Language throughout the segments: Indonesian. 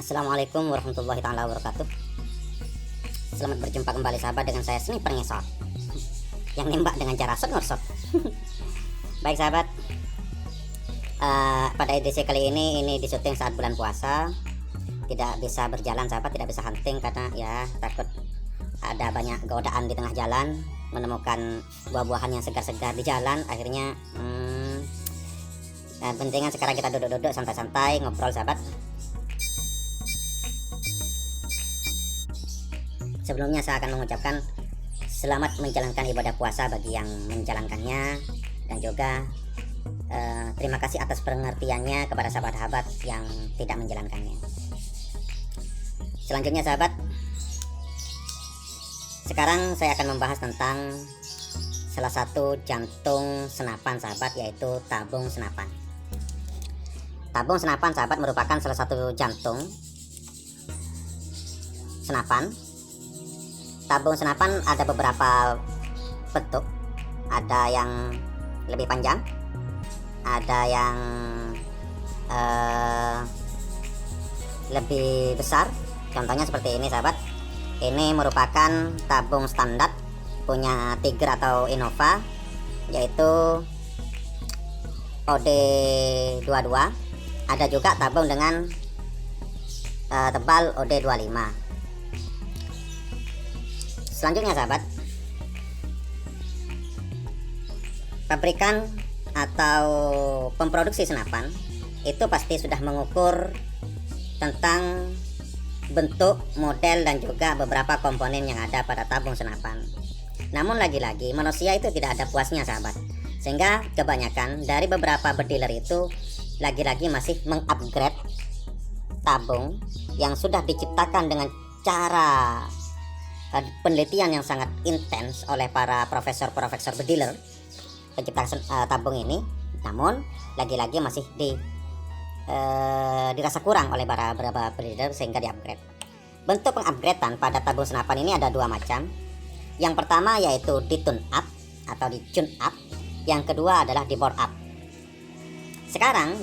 Assalamualaikum warahmatullahi taala wabarakatuh. Selamat berjumpa kembali sahabat dengan saya Sniper Ngesot yang nembak dengan cara shot ngorsot. Baik sahabat, pada edisi kali ini disuting saat bulan puasa. Tidak bisa berjalan sahabat, tidak bisa hunting karena ya takut ada banyak godaan di tengah jalan, menemukan buah-buahan yang segar-segar di jalan. Akhirnya pentingnya sekarang kita duduk-duduk santai-santai ngobrol sahabat. Sebelumnya saya akan mengucapkan selamat menjalankan ibadah puasa bagi yang menjalankannya, dan juga terima kasih atas pengertiannya kepada sahabat-sahabat yang tidak menjalankannya. Selanjutnya sahabat, sekarang saya akan membahas tentang salah satu jantung senapan sahabat, yaitu tabung senapan. Tabung senapan sahabat merupakan salah satu jantung senapan. Tabung senapan ada beberapa bentuk, ada yang lebih panjang, ada yang lebih besar. Contohnya seperti ini sahabat. Ini merupakan tabung standar punya Tiger atau Innova, yaitu OD22. Ada juga tabung dengan tebal OD25. Selanjutnya sahabat, pabrikan atau pemproduksi senapan itu pasti sudah mengukur tentang bentuk, model, dan juga beberapa komponen yang ada pada tabung senapan. Namun lagi-lagi manusia itu tidak ada puasnya sahabat, sehingga kebanyakan dari beberapa berdealer itu lagi-lagi masih mengupgrade tabung yang sudah diciptakan dengan cara penelitian yang sangat intens oleh para profesor berdealer pencipta tabung ini. Namun lagi-lagi masih dirasa kurang oleh para berdealer sehingga di-upgrade. Bentuk pengupgradean pada tabung senapan ini ada dua macam. Yang pertama yaitu di tune up atau di tune up. Yang kedua adalah di bore up. Sekarang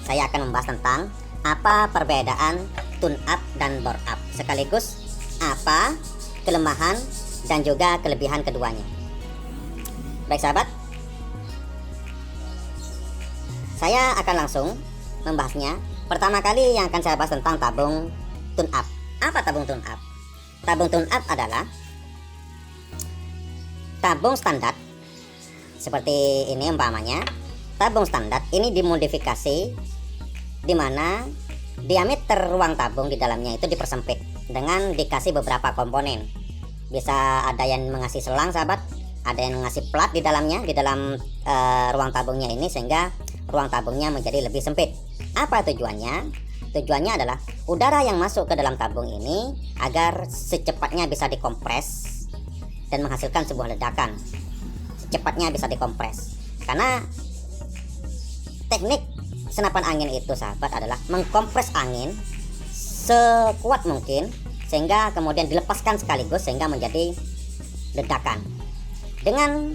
saya akan membahas tentang apa perbedaan tune up dan bore up, sekaligus apa kelemahan dan juga kelebihan keduanya. Baik sahabat, saya akan langsung membahasnya. Pertama kali yang akan saya bahas tentang tabung tune up. Apa tabung tune up? Tabung tune up adalah tabung standar seperti ini umpamanya. Tabung standar ini dimodifikasi, di mana diameter ruang tabung di dalamnya itu dipersempit dengan dikasih beberapa komponen. Bisa ada yang mengasih selang sahabat, ada yang mengasih plat di dalamnya, di dalam ruang tabungnya ini, sehingga ruang tabungnya menjadi lebih sempit. Apa tujuannya? Tujuannya adalah udara yang masuk ke dalam tabung ini agar secepatnya bisa dikompres dan menghasilkan sebuah ledakan. Secepatnya bisa dikompres. Karena teknik senapan angin itu sahabat adalah mengkompres angin sekuat mungkin sehingga kemudian dilepaskan sekaligus sehingga menjadi ledakan. Dengan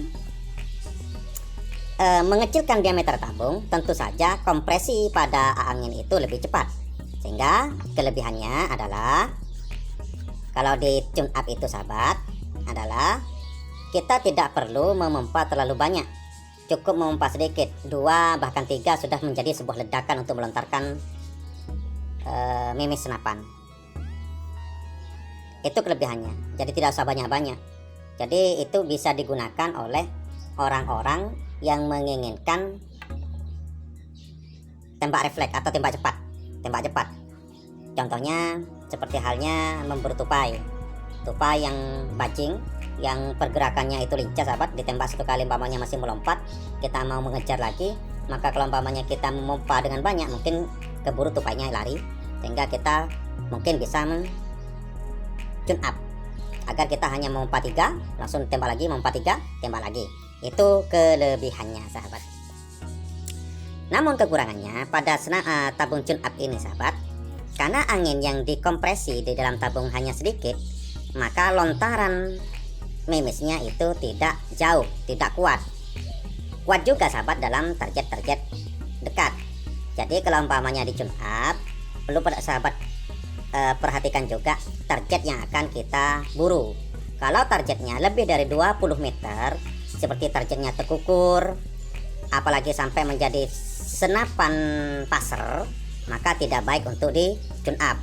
mengecilkan diameter tabung, tentu saja kompresi pada angin itu lebih cepat. Sehingga kelebihannya adalah, kalau di tune up itu sahabat, adalah kita tidak perlu memompa terlalu banyak. Cukup memompa sedikit, 2 bahkan 3 sudah menjadi sebuah ledakan untuk melontarkan mimis senapan. Itu kelebihannya. Jadi tidak usah banyak-banyak. Jadi itu bisa digunakan oleh orang-orang yang menginginkan tembak refleks atau tembak cepat. Contohnya seperti halnya memburu tupai yang bajing, yang pergerakannya itu lincah sahabat. Ditembak satu kali umpamanya masih melompat, kita mau mengejar lagi, maka kalau umpamanya kita memompa dengan banyak, mungkin keburu tupainya lari, sehingga kita mungkin bisa tune up agar kita hanya memompa 3, langsung tembak lagi, memompa 3, tembak lagi. Itu kelebihannya sahabat. Namun kekurangannya pada tabung tune up ini sahabat, karena angin yang dikompresi di dalam tabung hanya sedikit, maka lontaran mimisnya itu tidak jauh, tidak kuat juga sahabat dalam target dekat. Jadi kalau umpamanya di tune up, perlu pada sahabat perhatikan juga target yang akan kita buru. Kalau targetnya lebih dari 20 meter, seperti targetnya tekukur, apalagi sampai menjadi senapan passer, maka tidak baik untuk di tune up.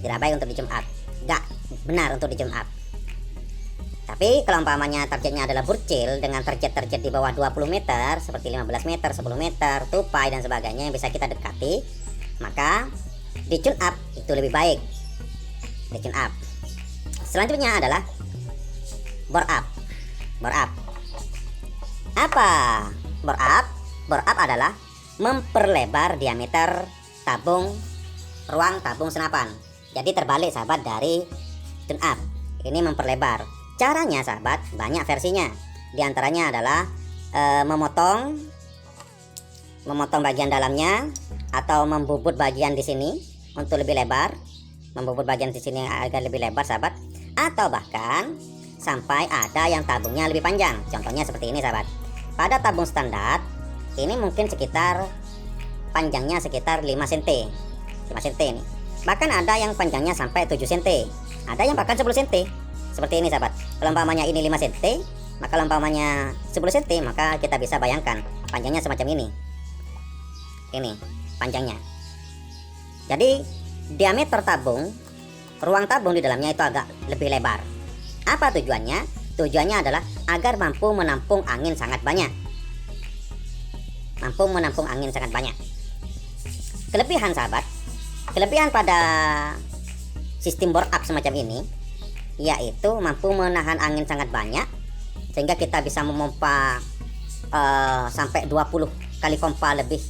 Tidak baik untuk di tune up. Gak benar untuk di tune up. Tapi kalau umpamanya targetnya adalah burcil dengan target-target di bawah 20 meter, seperti 15 meter, 10 meter, tupai dan sebagainya yang bisa kita dekati, maka di tune up itu lebih baik. Di tune up. Selanjutnya adalah bore up. Bore up. Apa bore up? Bore up adalah memperlebar diameter ruang tabung senapan. Jadi terbalik sahabat dari tune up. Ini memperlebar. Caranya sahabat banyak versinya. Di antaranya adalah memotong bagian dalamnya atau membubut bagian di sini untuk lebih lebar. Membubut bagian di sini agar lebih lebar sahabat. Atau bahkan sampai ada yang tabungnya lebih panjang. Contohnya seperti ini sahabat. Pada tabung standar ini mungkin sekitar panjangnya sekitar 5 cm. 5 cm ini. Bahkan ada yang panjangnya sampai 7 cm. Ada yang bahkan 10 cm. Seperti ini sahabat. Kalau umpamanya ini 5 cm, maka kalau umpamanya 10 cm, maka kita bisa bayangkan panjangnya semacam ini. Ini panjangnya. Jadi diameter tabung, ruang tabung di dalamnya itu agak lebih lebar. Apa tujuannya? Tujuannya adalah agar mampu menampung angin sangat banyak. Mampu menampung angin sangat banyak. Kelebihan sahabat, kelebihan pada sistem bore up semacam ini yaitu mampu menahan angin sangat banyak, sehingga kita bisa memompa sampai 20 kali pompa lebih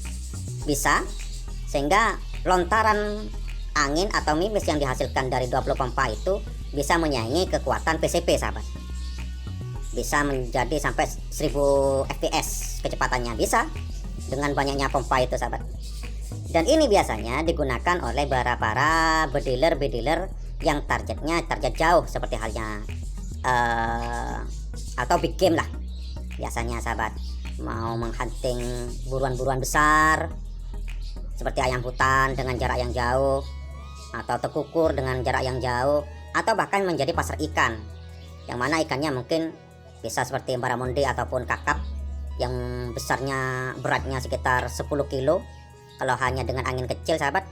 bisa, sehingga lontaran angin atau mimis yang dihasilkan dari 20 pompa itu bisa menyaingi kekuatan PCP sahabat. Bisa menjadi sampai 1000 fps kecepatannya, bisa dengan banyaknya pompa itu sahabat. Dan ini biasanya digunakan oleh para bediler yang targetnya target jauh, seperti halnya atau big game lah biasanya sahabat, mau menghunting buruan-buruan besar seperti ayam hutan dengan jarak yang jauh, atau tekukur dengan jarak yang jauh, atau bahkan menjadi pasar ikan, yang mana ikannya mungkin bisa seperti baramundi ataupun kakap yang besarnya, beratnya sekitar 10 kilo. Kalau hanya dengan angin kecil sahabat,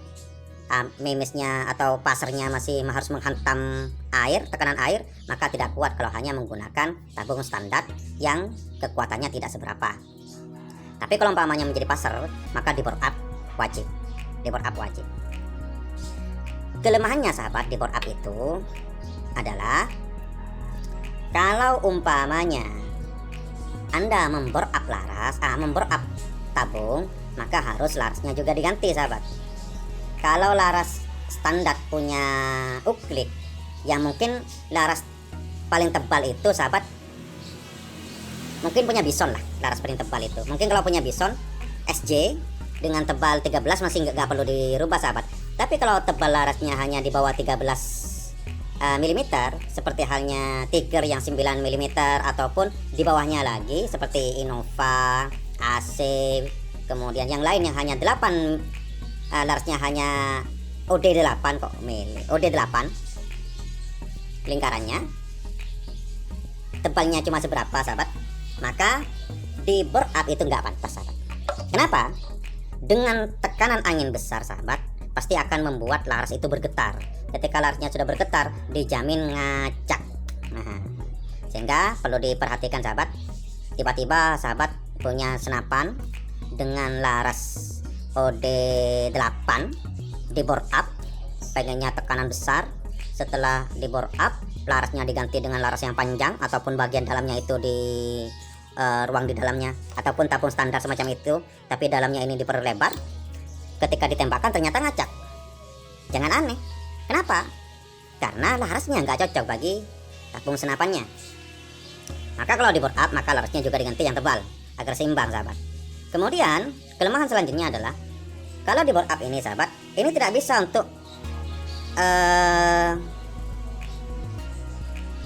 mimisnya atau pasarnya masih harus menghantam air, tekanan air, maka tidak kuat kalau hanya menggunakan tabung standar yang kekuatannya tidak seberapa. Tapi kalau umpamanya menjadi pasar, maka di bore up wajib. Di bore up wajib. Kelemahannya sahabat di bore up itu adalah kalau umpamanya Anda membore up membore up tabung, maka harus larasnya juga diganti sahabat. Kalau laras standar punya uklik yang mungkin laras paling tebal itu sahabat, mungkin punya Bison lah, laras paling tebal itu. Mungkin kalau punya Bison SJ dengan tebal 13 masih nggak perlu dirubah sahabat. Tapi kalau tebal larasnya hanya di bawah 13 mm, seperti halnya Tiger yang 9 mm, ataupun di bawahnya lagi seperti Innova, AC, kemudian yang lain yang hanya 8, larasnya hanya OD8 kok, OD8 lingkarannya, tebalnya cuma seberapa sahabat, maka di bore up itu nggak pantas sahabat. Kenapa? Dengan tekanan angin besar sahabat, pasti akan membuat laras itu bergetar. Ketika larasnya sudah bergetar, dijamin ngacak. Nah, sehingga perlu diperhatikan sahabat. Tiba-tiba sahabat punya senapan dengan laras OD8 di bore up, pengennya tekanan besar. Setelah di bore up, larasnya diganti dengan laras yang panjang, ataupun bagian dalamnya itu di ruang di dalamnya, ataupun tabung standar semacam itu, tapi dalamnya ini diperlebar. Ketika ditembakkan ternyata ngacak. Jangan aneh. Kenapa? Karena larasnya nggak cocok bagi tabung senapannya. Maka kalau di bore up, maka larasnya juga diganti yang tebal agar seimbang sahabat. Kemudian kelemahan selanjutnya adalah kalau di bore up ini sahabat, ini tidak bisa untuk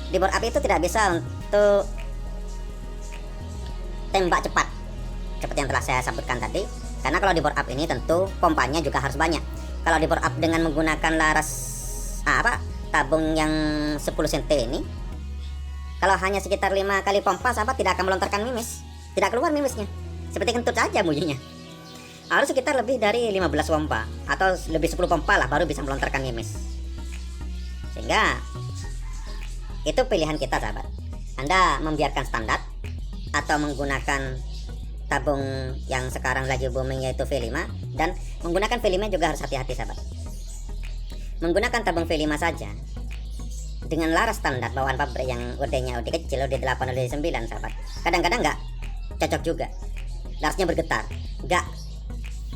di bore up itu tidak bisa untuk tembak cepat seperti yang telah saya sebutkan tadi. Karena kalau di bore up ini tentu pompanya juga harus banyak. kalau di bore up dengan menggunakan laras tabung yang 10 cm ini, kalau hanya sekitar 5 kali pompa sahabat tidak akan melontarkan mimis, tidak keluar mimisnya, seperti kentut saja bunyinya. Harus sekitar lebih dari 15 pompa atau lebih 10 pompa lah baru bisa melontarkan mimis. Sehingga itu pilihan kita sahabat. Anda membiarkan standar atau menggunakan tabung yang sekarang lagi booming yaitu V5, dan menggunakan V5 juga harus hati-hati sahabat. Menggunakan tabung V5 saja dengan laras standar bawaan pabrik yang OD-nya OD kecil, OD8, OD9 sahabat, kadang-kadang nggak cocok juga, larasnya bergetar, nggak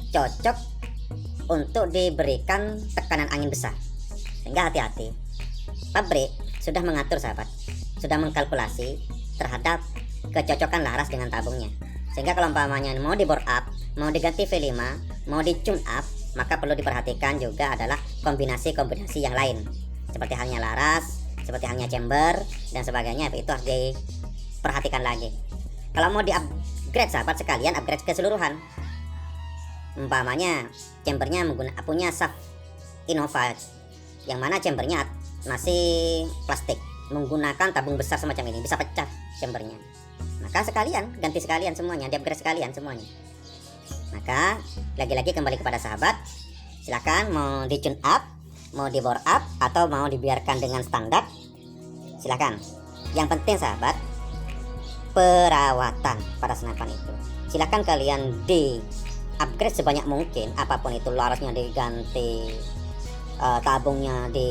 cocok untuk diberikan tekanan angin besar. Sehingga hati-hati, pabrik sudah mengatur sahabat, sudah mengkalkulasi terhadap kecocokan laras dengan tabungnya. Sehingga kalau umpamanya mau di bore up, mau diganti V5, mau di tune up, maka perlu diperhatikan juga adalah kombinasi-kombinasi yang lain, seperti halnya laras, seperti halnya chamber dan sebagainya. Itu harus diperhatikan lagi. Kalau mau di upgrade sahabat, sekalian upgrade keseluruhan. Umpamanya chambernya punya shaft Innova, yang mana chambernya masih plastik, menggunakan tabung besar semacam ini, bisa pecah chambernya. Maka sekalian ganti sekalian semuanya, di upgrade sekalian semuanya. Maka lagi-lagi kembali kepada sahabat, silakan mau di tune up, mau di bore up, atau mau dibiarkan dengan standar, silakan. Yang penting sahabat, perawatan pada senapan itu silakan kalian di upgrade sebanyak mungkin. Apapun itu, larasnya diganti, tabungnya di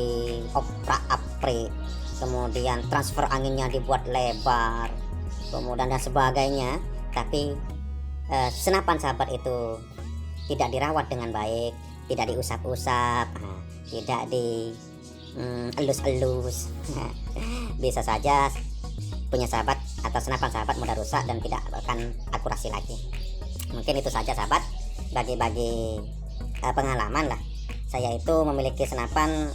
oprak-aprik, kemudian transfer anginnya dibuat lebar, kemudian dan sebagainya. Tapi senapan sahabat itu tidak dirawat dengan baik, tidak diusap-usap, tidak di elus-elus, bisa saja punya sahabat atau senapan sahabat mudah rusak dan tidak akan akurasi lagi. Mungkin itu saja sahabat, bagi-bagi pengalaman lah. Saya itu memiliki senapan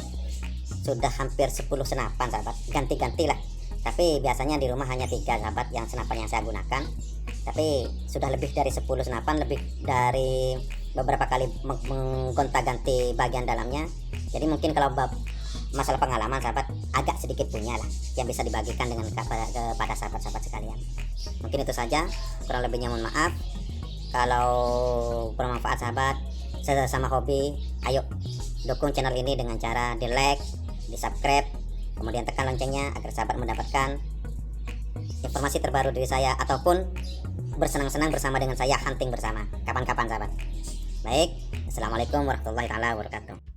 sudah hampir 10 senapan sahabat, ganti-ganti lah. Tapi biasanya di rumah hanya 3 sahabat yang senapan yang saya gunakan. Tapi sudah lebih dari 10 senapan, lebih dari beberapa kali menggonta-ganti bagian dalamnya. Jadi mungkin kalau masalah pengalaman sahabat agak sedikit punya lah yang bisa dibagikan dengan kepada sahabat-sahabat sekalian. Mungkin itu saja, kurang lebihnya mohon maaf. Kalau bermanfaat sahabat, sesama hobi, ayo dukung channel ini dengan cara di like, di subscribe, kemudian tekan loncengnya agar sahabat mendapatkan informasi terbaru dari saya ataupun bersenang-senang bersama dengan saya hunting bersama kapan-kapan sahabat. Baik, assalamualaikum warahmatullahi wabarakatuh.